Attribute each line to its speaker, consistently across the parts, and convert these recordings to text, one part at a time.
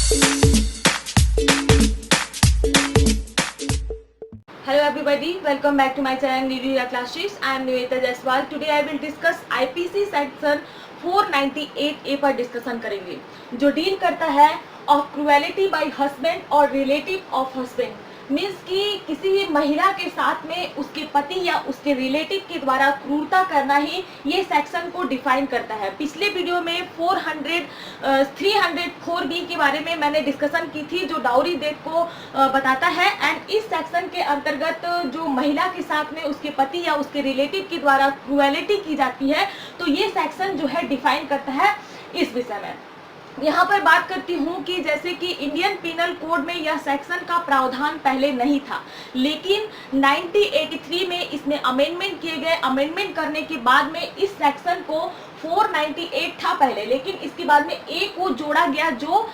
Speaker 1: Hello everybody, welcome back to my channel Nidhi Classes. I am Nivedita Jaiswal. Today I will discuss IPC section 498A पर discussion करेंगे, जो deal करता है of cruelty bye husband और relative of husband. Means कि किसी भी महिला के साथ में उसके पति या उसके रिलेटिव के द्वारा क्रूरता करना ही ये सेक्शन को डिफाइन करता है। पिछले वीडियो में 304B के बारे में मैंने डिस्कशन की थी, जो डाउरी डेथ को बताता है। एंड इस सेक्शन के अंतर्गत जो महिला के साथ में उसके पति या उसके रिलेटिव के द्वारा क्रूएलिटी की जाती है, तो ये सेक्शन जो है डिफाइन करता है इस विषय में। यहाँ पर बात करती हूँ कि जैसे कि इंडियन पिनल कोड में यह सेक्शन का प्रावधान पहले नहीं था, लेकिन 1983 में इसमें अमेंडमेंट किए गए। अमेंडमेंट करने के बाद में इस सेक्शन को 498 था पहले, लेकिन इसके बाद में एक वो जोड़ा गया जो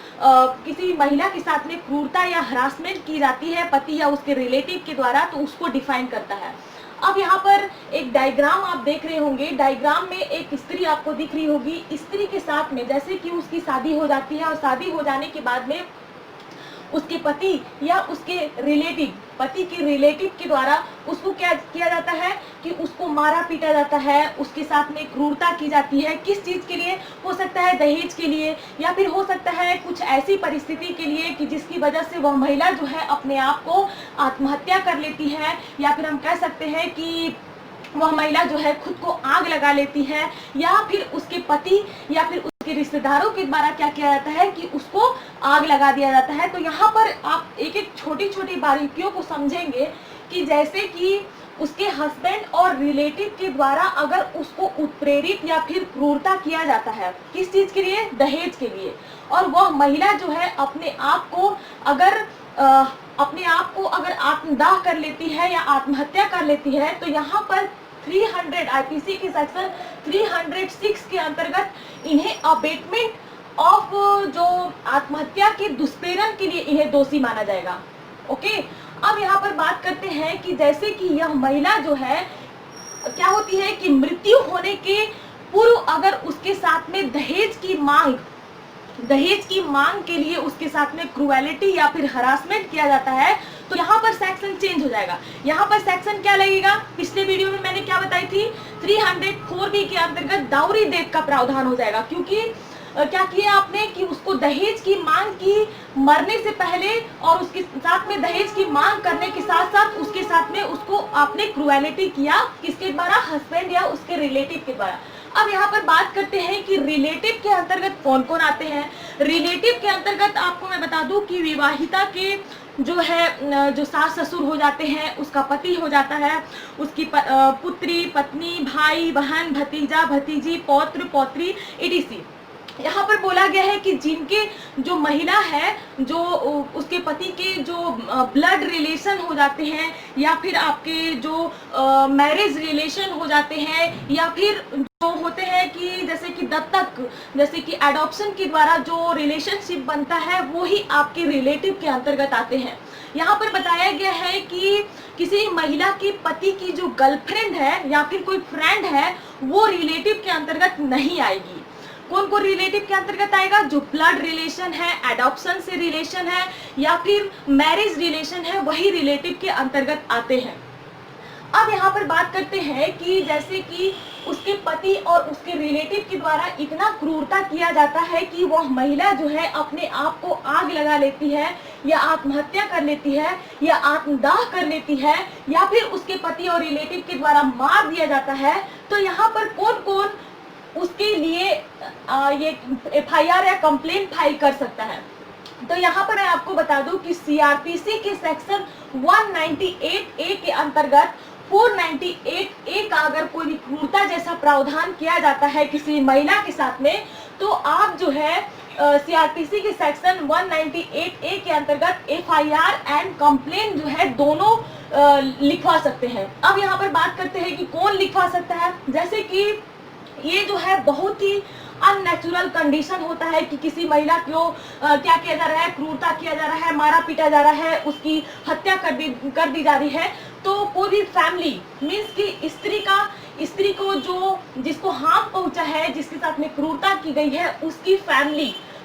Speaker 1: किसी महिला के साथ में क्रूरता या हरासमेंट की जाती है पति या उसके रिलेटिव के द्वारा, तो उसको डिफाइन करता है। अब यहाँ पर एक डायग्राम आप देख रहे होंगे। डायग्राम में एक स्त्री आपको दिख रही होगी। स्त्री के साथ में जैसे कि उसकी शादी हो जाती है और शादी हो जाने के बाद में उसके पति या उसके रिलेटिव, पति के रिलेटिव के द्वारा उसको क्या किया जाता है कि उसको मारा पीटा जाता है, उसके साथ में क्रूरता की जाती है। किस चीज़ के लिए? हो सकता है दहेज के लिए, या फिर हो सकता है कुछ ऐसी परिस्थिति के लिए कि जिसकी वजह से वह महिला जो है अपने आप को आत्महत्या कर लेती है, या फिर हम कह सकते हैं कि वह महिला जो है खुद को आग लगा लेती है, या फिर उसके पति या फिर उसके रिश्तेदारों के द्वारा क्या किया जाता है कि उसको आग लगा दिया जाता है। तो यहाँ पर आप एक एक छोटी छोटी बारीकियों को समझेंगे कि जैसे कि उसके हस्बैंड और रिलेटिव के द्वारा अगर उसको उत्प्रेरित या फिर क्रूरता किया जाता है, किस चीज के लिए? दहेज के लिए। और वह महिला जो है अपने आप को अगर आत्मदाह कर लेती है या आत्महत्या कर लेती है, तो यहाँ पर 300 आईपीसी के सेक्शन 306 के अंतर्गत इन्हें अबेटमेंट ऑफ जो आत्महत्या के दुष्प्रेरण के लिए इन्हें दोषी माना जाएगा। ओके, अब यहाँ पर बात करते हैं कि जैसे कि यह महिला जो है क्या होती है कि मृत्यु होने के पूर्व अगर उसके साथ में दहेज की मांग के लिए उसके साथ में क्रूएलिटी या फिर हरासमेंट किया जाता है, तो यहाँ पर सेक्शन चेंज हो जाएगा। यहाँ पर सेक्शन क्या लगेगा? पिछले वीडियो में मैंने क्या बताई थी? 304B के अंतर्गत डाउरी डेथ का प्रावधान हो जाएगा, क्योंकि क्या किया आपने कि उसको दहेज की मांग की मरने से पहले, और उसके साथ में दहेज की मांग करने के साथ साथ उसके साथ में उसको आपने क्रूएलिटी किया, किसके द्वारा? हस्बैंड या उसके रिलेटिव के द्वारा। अब यहाँ पर बात करते हैं कि रिलेटिव के अंतर्गत कौन कौन आते हैं। रिलेटिव के अंतर्गत आपको मैं बता दूं कि विवाहिता के जो है जो सास ससुर हो जाते हैं, उसका पति हो जाता है, उसकी पुत्री, पत्नी, भाई, बहन, भतीजा, भतीजी, पौत्र, पौत्री, etc। यहाँ पर बोला गया है कि जिनके जो महिला है, जो उसके पति के जो ब्लड रिलेशन हो जाते हैं, या फिर आपके जो मैरिज रिलेशन हो जाते हैं, या फिर जो होते हैं कि जैसे कि दत्तक, जैसे कि एडॉप्शन के द्वारा जो रिलेशनशिप बनता है, वो ही आपके रिलेटिव के अंतर्गत आते हैं। यहाँ पर बताया गया है कि किसी महिला के पति की जो गर्लफ्रेंड है या फिर कोई फ्रेंड है, वो रिलेटिव के अंतर्गत नहीं आएगी। कौन कौन रिलेटिव के अंतर्गत आएगा? जो ब्लड रिलेशन है, एडॉप्शन से रिलेशन है, या फिर मैरिज रिलेशन है, वही रिलेटिव के अंतर्गत आते हैं। अब यहाँ पर बात करते हैं कि जैसे कि उसके पति और उसके रिलेटिव के द्वारा इतना क्रूरता किया जाता है कि वह महिला जो है अपने आप को आग लगा लेती है, या आत्महत्या कर लेती है, या आत्मदाह कर लेती है, या फिर उसके पति और रिलेटिव के द्वारा मार दिया जाता है। तो यहाँ पर कौन कौन उसके लिए ये FIR या कंप्लेंट फाइल कर सकता है? तो यहाँ पर मैं आपको बता दूं कि CRPC के सेक्शन 198A के अंतर्गत 498A का अगर कोई क्रूरता जैसा प्रावधान किया जाता है किसी महिला के साथ में, तो आप जो है CRPC के सेक्शन 198A के अंतर्गत FIR एंड कंप्लेंट जो है दोनों लिखवा सकते हैं। अब यहाँ पर बात करते हैं कि कौन लिखवा सकता है। जैसे कि ये जो है बहुत ही अननेचुरल कंडीशन होता है कि किसी महिला को क्या किया जा रहा है? क्रूरता किया जा रहा है, मारा पीटा जा रहा है, उसकी हत्या कर दी जा रही है। तो पूरी फैमिली मीन्स कि स्त्री को जो जिसको हार्म पहुंचा है, जिसके साथ में क्रूरता की गई है, उसकी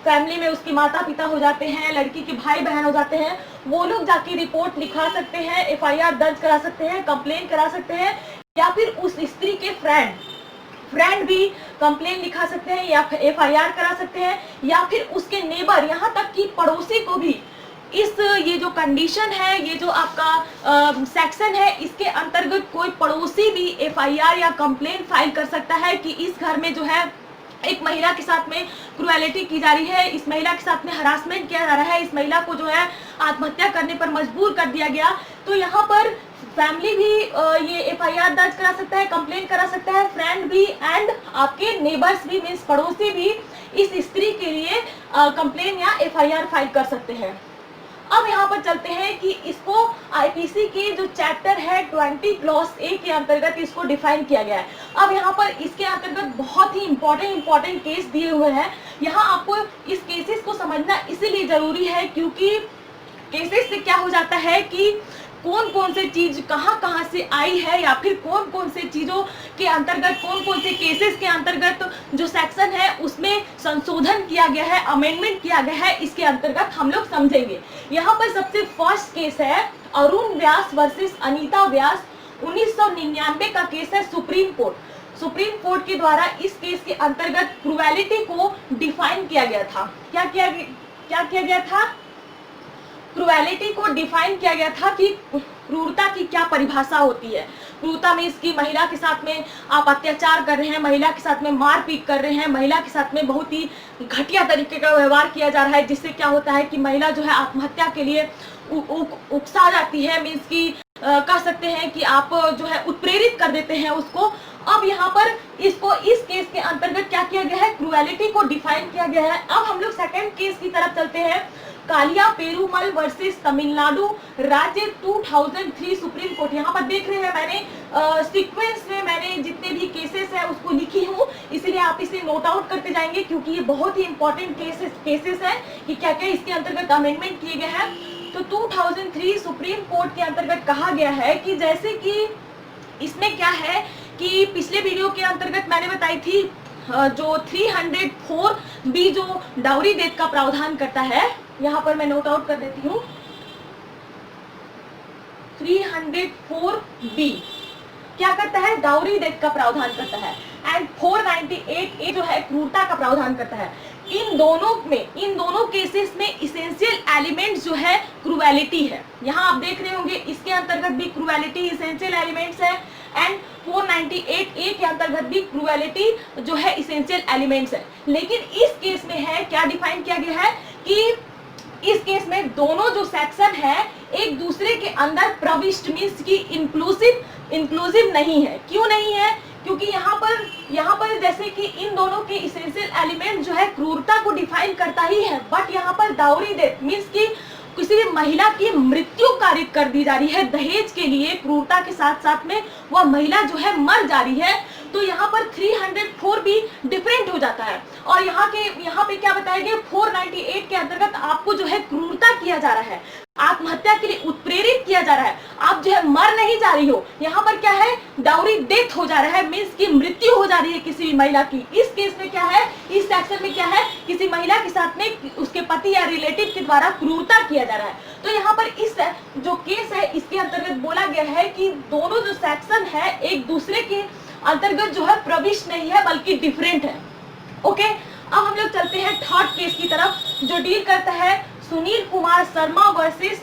Speaker 1: फैमिली में उसके माता पिता हो जाते हैं, लड़की के भाई बहन हो जाते हैं, वो लोग जाके रिपोर्ट लिखा सकते हैं, एफआईआर दर्ज करा सकते हैं, कंप्लेन करा सकते हैं, या फिर उस स्त्री के फ्रेंड भी कंप्लेन लिखा सकते हैं या एफआईआर करा सकते हैं, या फिर उसके नेबर, यहाँ तक कि पड़ोसी को भी इस ये जो कंडीशन है, ये जो आपका सेक्शन है, इसके अंतर्गत कोई पड़ोसी भी एफआईआर या कंप्लेन फाइल कर सकता है कि इस घर में जो है एक महिला के साथ में क्रूएलिटी की जा रही है, इस महिला के साथ में हरासमेंट किया जा रहा है, इस महिला को जो है आत्महत्या करने पर मजबूर कर दिया गया। तो यहाँ पर फैमिली भी ये एफआईआर दर्ज करा सकता है, कंप्लेन करा सकता है, फ्रेंड भी एंड आपके नेबर्स भी, मीन्स पड़ोसी भी इस स्त्री के लिए कंप्लेन या एफआईआर फाइल कर सकते हैं। अब यहाँ पर चलते हैं कि इसको आईपीसी के जो चैप्टर है 20 क्लॉज ए के अंतर्गत इसको डिफाइन किया गया है। अब यहाँ पर इसके अंतर्गत बहुत ही इम्पोर्टेंट केस दिए हुए हैं। यहाँ आपको इस केसेस को समझना इसीलिए जरूरी है क्योंकि केसेस से क्या हो जाता है कि कौन कौन से चीज कहाँ से आई है, या फिर कौन कौन से चीजों के अंतर्गत, कौन कौन से केसेस के अंतर्गत जो सेक्शन है उसमें संशोधन किया गया है, अमेंडमेंट किया गया है, इसके अंतर्गत हम लोग समझेंगे। यहाँ पर सबसे फर्स्ट केस है अरुण व्यास वर्सेस अनीता व्यास, 1999 का केस है। सुप्रीम कोर्ट के द्वारा इस केस के अंतर्गत क्रूएलिटी को डिफाइन किया गया था। क्या किया गया था? क्रूएलिटी को डिफाइन किया गया था कि क्रूरता की क्या परिभाषा होती है। क्रूरता में इसकी महिला के साथ में आप अत्याचार कर रहे हैं, महिला के साथ में मारपीट कर रहे हैं, महिला के साथ में बहुत ही घटिया तरीके का व्यवहार किया जा रहा है, जिससे क्या होता है कि महिला जो है आत्महत्या के लिए उकसा जाती है, मीन्स की कह सकते हैं कि आप जो है उत्प्रेरित कर देते हैं उसको। अब यहाँ पर इसको इस केस के अंतर्गत क्या किया गया है? क्रूएलिटी को डिफाइन किया गया है। अब हम लोग सेकंड केस की तरफ चलते हैं। कालिया पेरूमल वर्सेस तमिलनाडु राज्य 2003 सुप्रीम कोर्ट। यहाँ पर देख रहे हैं मैंने सीक्वेंस में मैंने जितने भी केसेस है उसको लिखी हूँ, इसीलिए आप इसे नोट आउट करते जाएंगे क्योंकि ये बहुत ही इंपॉर्टेंट केसेस है कि क्या क्या इसके अंतर्गत अमेंडमेंट किए गए हैं। तो 2003 सुप्रीम कोर्ट के अंतर्गत कहा गया है कि जैसे कि इसमें क्या है कि पिछले वीडियो के अंतर्गत मैंने बताई थी जो 304 बी जो डाउरी डेथ का प्रावधान करता है, यहाँ पर मैं नोट आउट कर देती हूँ। 304 बी क्या करता है? डाउरी डेथ का प्रावधान करता है। एंड 498 ए जो है क्रूरता का प्रावधान करता है। इन दोनों केसेस में इसेंशियल एलिमेंट्स जो है क्रूएलिटी है। यहाँ आप देख रहे होंगे इसके अंतर्गत भी क्रूएलिटी इसेंशियल एलिमेंट्स है, एंड 498 ए के अंतर्गत भी क्रूएलिटी जो है इसेंशियल एलिमेंट्स है। लेकिन इस केस में है क्या डिफाइन किया गया है कि इस केस में दोनों जो सेक्शन है एक दूसरे के अंदर प्रविष्ट, मीन्स की इंक्लूसिव नहीं है। क्यों नहीं है? क्योंकि यहाँ पर जैसे कि इन दोनों के इसेंशियल एलिमेंट जो है क्रूरता को डिफाइन करता ही है, बट यहाँ पर डाउरी डेथ मीन्स की किसी भी महिला की मृत्यु कारित कर दी जा रही है दहेज के लिए, क्रूरता के साथ साथ में वह महिला जो है मर जा रही है। तो यहाँ पर 304 भी डिफरेंट हो जाता है। और यहाँ पे क्या बताया गया? 498 के अंतर्गत आपको जो है क्रूरता किया जा रहा है, आत्महत्या के लिए उत्प्रेरित किया जा रहा है, आप जो है मर नहीं जा रही हो। यहाँ पर क्या है? डाउरी डेथ हो जा रहा है, मीन्स की मृत्यु हो जा रही है किसी भी महिला की। इस केस में क्या है? इस सेक्शन में क्या है? किसी महिला के साथ में उसके पति या रिलेटिव के द्वारा क्रूरता किया जा रहा है। तो यहाँ पर इस जो केस है इसके अंतर्गत बोला गया है कि दोनों जो सेक्शन है एक दूसरे के अंतर्गत जो है प्रविष्ट नहीं है बल्कि डिफरेंट है। ओके, अब हम लोग चलते हैं थर्ड केस की तरफ जो डील करता है Sunil Kumar Sharma versus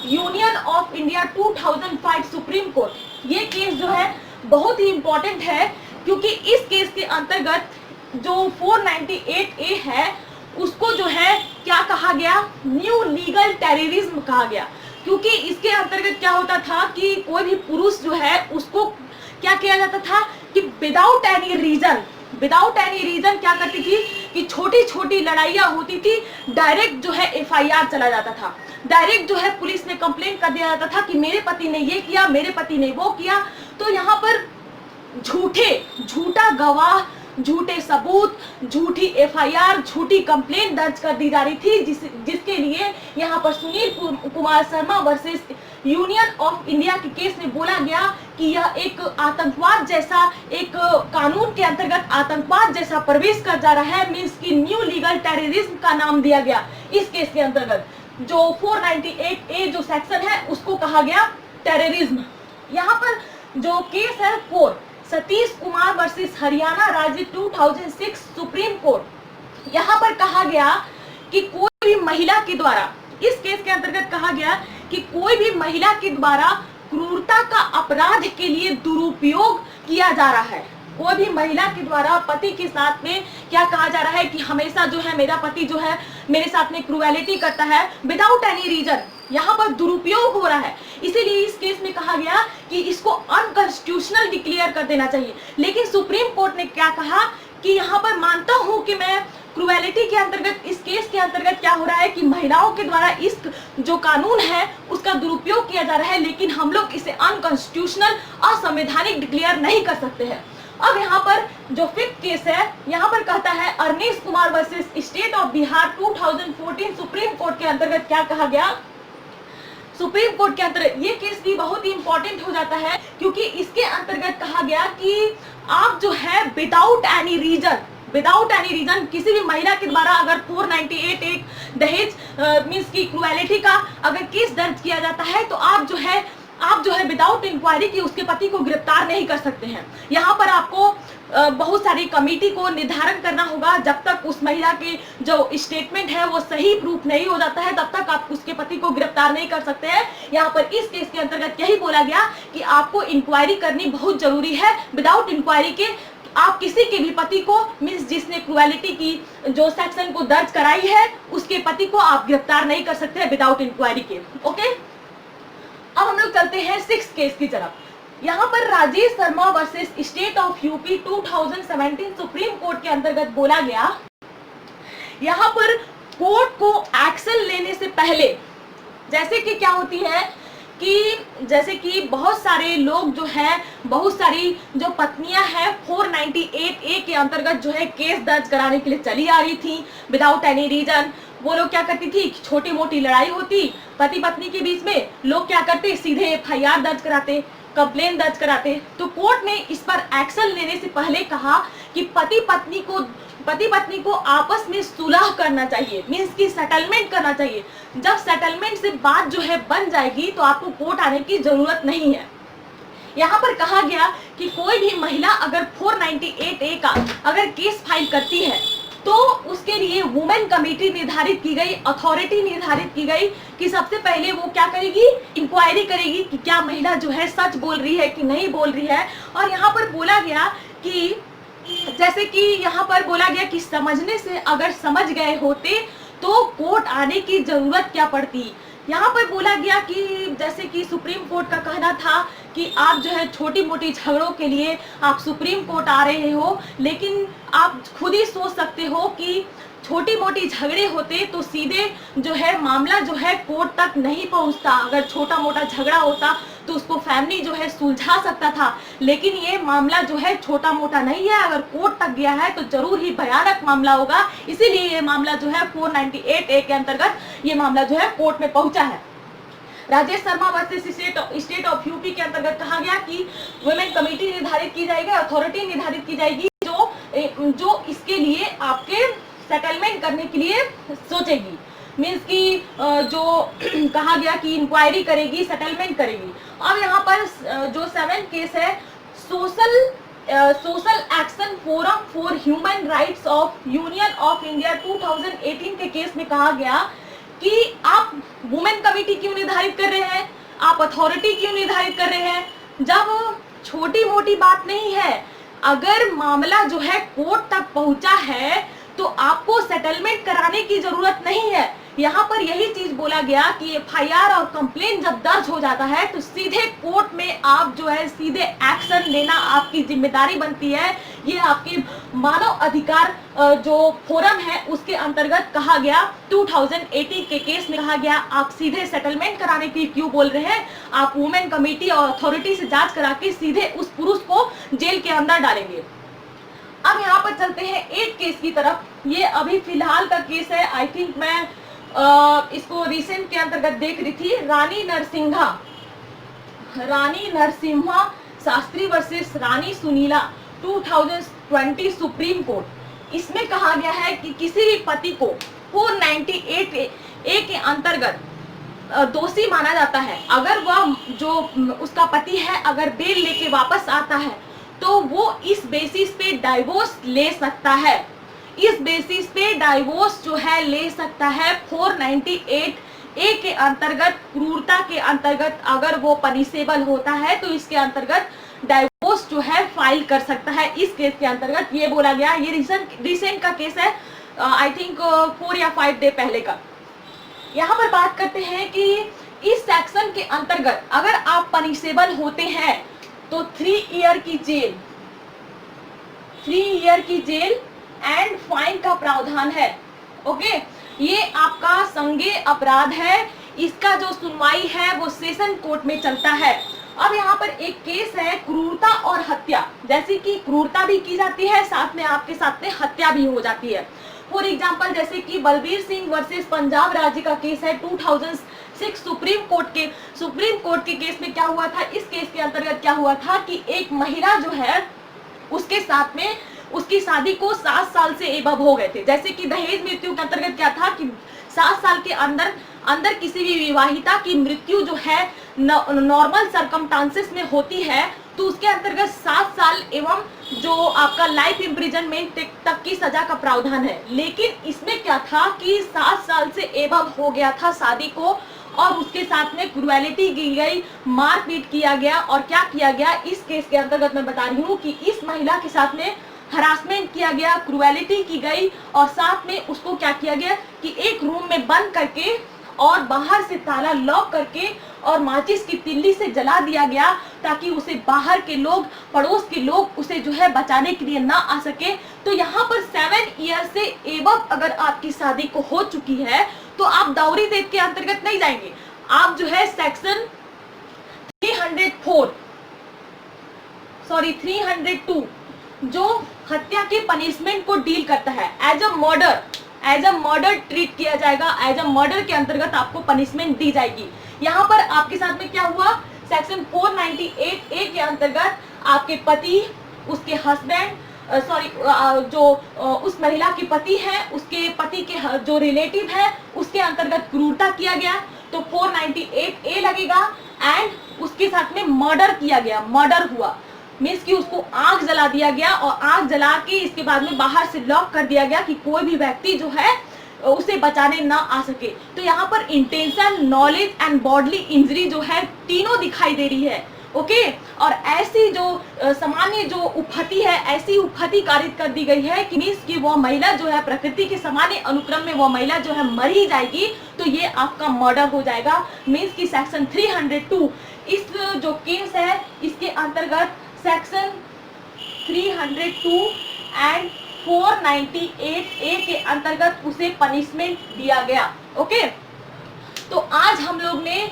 Speaker 1: union of India 2005 supreme court. ये केस जो है बहुत ही इंपॉर्टेंट है क्योंकि इस केस के अंतर्गत जो 498 ए है उसको जो है क्या कहा गया? न्यू लीगल टेररिज्म कहा गया। क्योंकि इसके अंतर्गत क्या होता था कि कोई भी पुरुष जो है उसको क्या किया जाता था कि विदाउट एनी रीजन क्या करती थी कि छोटी छोटी लड़ाइयाँ होती थी, डायरेक्ट जो है एफआईआर चला जाता था, डायरेक्ट जो है पुलिस में कंप्लेंट कर दिया जाता था कि मेरे पति ने ये किया, मेरे पति ने वो किया। तो यहाँ पर झूठा गवाह, झूठे सबूत, झूठी एफआईआर, झूठी कंप्लेंट दर्ज कर दी जा रही थी, जिसके लिए यहाँ पर Sunil Kumar Sharma versus union of India के केस में बोला गया कि यह एक आतंकवाद जैसा, एक कानून के अंतर्गत आतंकवाद जैसा प्रवेश कर जा रहा है, मीन्स की न्यू लीगल टेररिज्म का नाम दिया गया इस केस के अंतर्गत। जो 498A जो सेक्शन है उसको कहा गया टेररिज्म। यहाँ पर जो केस है 4 सतीश कुमार वर्सेस हरियाणा राज्य 2006 सुप्रीम कोर्ट, यहाँ पर कहा गया कि कोई भी महिला के द्वारा, इस केस के अंतर्गत कहा गया कि कोई भी महिला के द्वारा क्रूरता का अपराध के लिए दुरुपयोग किया जा रहा है। कोई भी महिला के द्वारा पति के साथ में क्या कहा जा रहा है कि हमेशा जो है मेरा पति जो है मेरे साथ में क्रूएलिटी करता है विदाउट एनी रीजन, यहाँ पर दुरुपयोग हो रहा है। इसीलिए इस केस में कहा गया कि इसको अनकॉन्स्टिट्यूशनल डिक्लेयर कर देना चाहिए। लेकिन सुप्रीम कोर्ट ने क्या कहा कि यहाँ पर मानता हूँ कि मैं क्रूएलिटी के अंतर्गत, इस केस के अंतर्गत क्या हो रहा है कि महिलाओं के द्वारा इस जो कानून है उसका दुरुपयोग किया जा रहा है, लेकिन हम लोग इसे अनकॉन्स्टिट्यूशनल, असंवैधानिक डिक्लेयर नहीं कर सकते हैं। अब यहाँ पर जो 5th केस है, यहाँ पर कहता है Arnesh Kumar versus state of Bihar 2014 supreme court के अंतर्गत क्या कहा गया। सुप्रीम कोर्ट के अंतर्गत ये केस भी बहुत ही इंपॉर्टेंट हो जाता है, क्योंकि इसके अंतर्गत कहा गया कि आप जो है विदाउट एनी रीजन किसी भी महिला के द्वारा अगर 498 एक दहेज मीन्स की क्रूएलिटी का अगर केस दर्ज किया जाता है तो आप जो है विदाउट इंक्वायरी की उसके पति को गिरफ्तार नहीं कर सकते हैं। यहाँ पर आपको बहुत सारी कमेटी को निर्धारण करना होगा। जब तक उस महिला के जो स्टेटमेंट है वो सही प्रूफ नहीं हो जाता है तब तक आप उसके पति को गिरफ्तार नहीं कर सकते हैं। यहाँ पर इस केस के अंतर्गत यही बोला गया कि आपको इंक्वायरी करनी बहुत जरूरी है। विदाउट इंक्वायरी के आप किसी के भी पति को, मीन्स जिसने क्रूएलिटी की जो सेक्शन को दर्ज कराई है उसके पति को आप गिरफ्तार नहीं कर सकते विदाउट इंक्वायरी के। ओके, अब हम लोग चलते हैं 6th केस की तरफ। यहाँ पर Rajesh Sharma versus state of UP 2017 supreme court के अंतर्गत बोला गया, यहाँ पर कोर्ट को एक्शन लेने से पहले, जैसे कि क्या होती है कि जैसे कि बहुत सारे लोग जो है, बहुत सारी जो पत्नियां हैं 498A के अंतर्गत जो है केस दर्ज कराने के लिए चली आ रही थी विदाउट एनी रीजन। वो लोग क्या करती थी, छोटी मोटी लड़ाई होती पति पत्नी के बीच में, लोग क्या करते सीधे FIR दर्ज कराते, कंप्लेन दर्ज कराते। तो कोर्ट ने इस पर एक्शन लेने से पहले कहा कि पति पत्नी को आपस में सुलह करना चाहिए, मीन्स की सेटलमेंट करना चाहिए। जब सेटलमेंट से बात जो है बन जाएगी तो आपको कोर्ट आने की जरूरत नहीं है। यहाँ पर कहा गया कि कोई भी महिला अगर 498A का अगर केस फाइल करती है तो उसके लिए वुमेन कमेटी निर्धारित की गई, अथॉरिटी निर्धारित की गई कि सबसे पहले वो क्या करेगी, इंक्वायरी करेगी कि क्या महिला जो है सच बोल रही है कि नहीं बोल रही है। और यहाँ पर बोला गया कि जैसे कि यहाँ पर बोला गया कि समझने से अगर समझ गए होते तो कोर्ट आने की जरूरत क्या पड़ती। यहाँ पर बोला गया कि जैसे कि सुप्रीम कोर्ट का कहना था कि आप जो है छोटी मोटी झगड़ों के लिए आप सुप्रीम कोर्ट आ रहे हो, लेकिन आप खुद ही सोच सकते हो कि छोटी मोटी झगड़े होते तो सीधे जो है मामला जो है कोर्ट तक नहीं पहुंचता। अगर छोटा मोटा झगड़ा होता तो उसको फैमिली जो है सुलझा सकता था, लेकिन ये मामला जो है छोटा मोटा नहीं है। अगर कोर्ट तक गया है तो जरूर ही भयानक मामला होगा, इसीलिए ये मामला जो है 498A के अंतर्गत ये मामला जो है कोर्ट में पहुंचा है। Rajesh Sharma versus state of UP के अंतर्गत कहा गया कि वुमेन कमेटी निर्धारित की जाएगी, अथॉरिटी निर्धारित की जाएगी जो इसके लिए आपके सेटलमेंट करने के लिए सोचेगी, मीन्स की जो कहा गया कि इंक्वायरी करेगी, सेटलमेंट करेगी। अब यहाँ पर जो 7th केस है social action forum for human rights of union of India 2018 के केस में कहा गया कि आप वुमेन कमेटी क्यों निर्धारित कर रहे हैं, आप अथॉरिटी क्यों निर्धारित कर रहे हैं, जब छोटी मोटी बात नहीं है। अगर मामला जो है कोर्ट तक पहुंचा है तो आपको सेटलमेंट कराने की जरूरत नहीं है। यहाँ पर यही चीज बोला गया कि FIR और कंप्लेन जब दर्ज हो जाता है तो सीधे कोर्ट में आप जो है सीधे एक्शन लेना आपकी जिम्मेदारी बनती है। ये आपके मानव अधिकार जो फोरम है उसके अंतर्गत कहा गया 2018 के केस में कहा गया आप सीधे सेटलमेंट कराने की क्यों बोल रहे हैं, आप वुमेन कमेटी और अथॉरिटी से जांच करा के सीधे उस पुरुष को जेल के अंदर डालेंगे। अब यहाँ पर चलते हैं 8 केस की तरफ। ये अभी फिलहाल का केस है, आई थिंक मैं इसको रिसेंट के अंतर्गत देख रही थी। रानी नरसिम्हा शास्त्री वर्सेस रानी सुनीला 2020 सुप्रीम कोर्ट, इसमें कहा गया है कि किसी भी पति को 498A के अंतर्गत दोषी माना जाता है। अगर वह जो उसका पति है अगर बेल लेके वापस आता है तो वो इस बेसिस पे डाइवोर्स ले सकता है। इस बेसिस पे डाइवोर्स जो है ले सकता है 498A के अंतर्गत, क्रूरता के अंतर्गत अगर वो पनिशेबल होता है तो इसके अंतर्गत डाइवोर्स जो है फाइल कर सकता है। इस केस के अंतर्गत ये बोला गया, ये रिसेंट का केस है, आई थिंक 4 या 5 डे पहले का। यहाँ पर बात करते हैं कि इस सेक्शन के अंतर्गत अगर आप पनिशेबल होते हैं तो 3 ईयर की जेल एंड फाइन का प्रावधान है। ओके, ये आपका संज्ञेय अपराध है। इसका जो सुनवाई है वो सेशन कोर्ट में चलता है। अब यहाँ पर एक केस है क्रूरता और हत्या, जैसे कि क्रूरता भी की जाती है, साथ में आपके साथ में हत्या भी हो जाती है। फॉर एग्जाम्पल जैसे कि बलबीर सिंह वर्सेस पंजाब राज्य का केस है 2006 सुप्रीम कोर्ट के केस में क्या हुआ था, इस केस के अंतर्गत क्या हुआ था कि एक महिला जो है उसके साथ में उसकी शादी को 7 साल से एबव हो गए थे। जैसे कि दहेज मृत्यु के अंतर्गत क्या था कि 7 साल के अंदर किसी भी विवाहिता की मृत्यु जो है नॉर्मल सर्कमस्टांसेस में होती है तो उसके अंतर्गत 7 साल एवं जो आपका लाइफ इम्प्रिजनमेंट तक की सजा का प्रावधान है। लेकिन इसमें क्या था कि 7 साल से एबव हो गया था शादी को और उसके साथ में क्रूएलिटी की गई, मारपीट किया गया। और क्या किया गया इस केस के अंतर्गत मैं बता रही हूँ कि इस महिला के साथ में हरासमेंट किया गया, क्रूएलिटी की गई और साथ में उसको क्या किया गया कि एक रूम में बंद करके और बाहर से ताला लॉक करके और माचिस की तिल्ली से जला दिया गया ताकि उसे बाहर के लोग, पड़ोस के लोग उसे जो है बचाने के लिए ना आ सके। तो यहाँ पर 7 ईयर से एबव अगर आपकी शादी को हो चुकी है तो आप दाउरी देत के अंतर्गत नहीं जाएंगे। आप जो है सेक्शन 302 जो हत्या के पनिशमेंट को डील करता है, एज अ मर्डर ट्रीट किया जाएगा। एज अ मर्डर के अंतर्गत आपको पनिशमेंट दी जाएगी। यहाँ पर आपके साथ में क्या हुआ, सेक्शन 498A के अंतर्गत आपके पति, उसके हस्बैंड, जो उस महिला के पति है, उसके पति के जो रिलेटिव है, उसके अंतर्गत क्रूरता किया गया तो 498A लगेगा। एंड उसके साथ में मर्डर किया गया, मर्डर हुआ मीन्स कि उसको आग जला दिया गया और आग जला के इसके बाद में बाहर से लॉक कर दिया गया कि कोई भी व्यक्ति जो है उसे बचाने ना आ सके। तो यहाँ पर intention, knowledge and bodily injury जो है तीनों दिखाई दे रही है। ओके, और ऐसी जो सामान्य जो उपहति है, ऐसी उपहति कारित कर दी गई है कि मीन्स कि वह महिला जो है प्रकृति के सामान्य अनुक्रम में वह महिला जो है मर ही जाएगी तो ये आपका मर्डर हो जाएगा। मीन्स कि सेक्शन 302 इस जो केस है इसके अंतर्गत सेक्शन 302 एंड 498A के अंतर्गत उसे पनिशमेंट दिया गया। ओके, तो आज हम लोग ने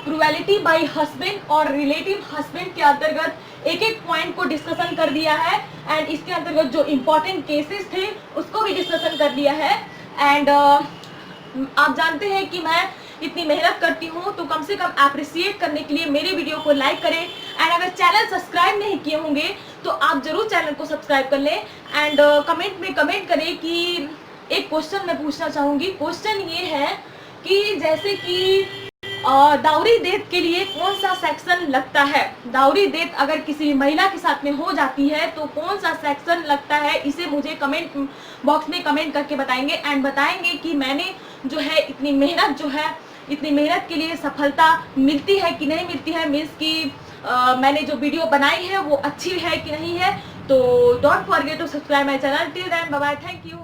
Speaker 1: क्रूएलिटी बाय हस्बैंड और रिलेटिव हस्बैंड के अंतर्गत एक एक पॉइंट को डिस्कशन कर दिया है एंड इसके अंतर्गत जो इम्पोर्टेंट केसेस थे उसको भी डिस्कशन कर लिया है। एंड आप जानते हैं कि मैं इतनी मेहनत करती हूँ तो कम से कम अप्रिशिएट करने के लिए मेरे वीडियो को लाइक करें। एंड अगर चैनल सब्सक्राइब नहीं किए होंगे तो आप जरूर चैनल को सब्सक्राइब कर लें। एंड कमेंट में कमेंट करें कि एक क्वेश्चन मैं पूछना चाहूँगी। क्वेश्चन ये है कि जैसे कि दाउरी देत के लिए कौन सा सेक्शन लगता है, दाउरी देत अगर किसी महिला के साथ में हो जाती है तो कौन सा सेक्शन लगता है, इसे मुझे कमेंट बॉक्स में कमेंट करके बताएंगे। एंड बताएंगे कि मैंने जो है इतनी मेहनत के लिए सफलता मिलती है कि नहीं मिलती है, मीन्स कि मैंने जो वीडियो बनाई है वो अच्छी है कि नहीं है। तो don't forget to subscribe my channel. Till then bye bye, thank you.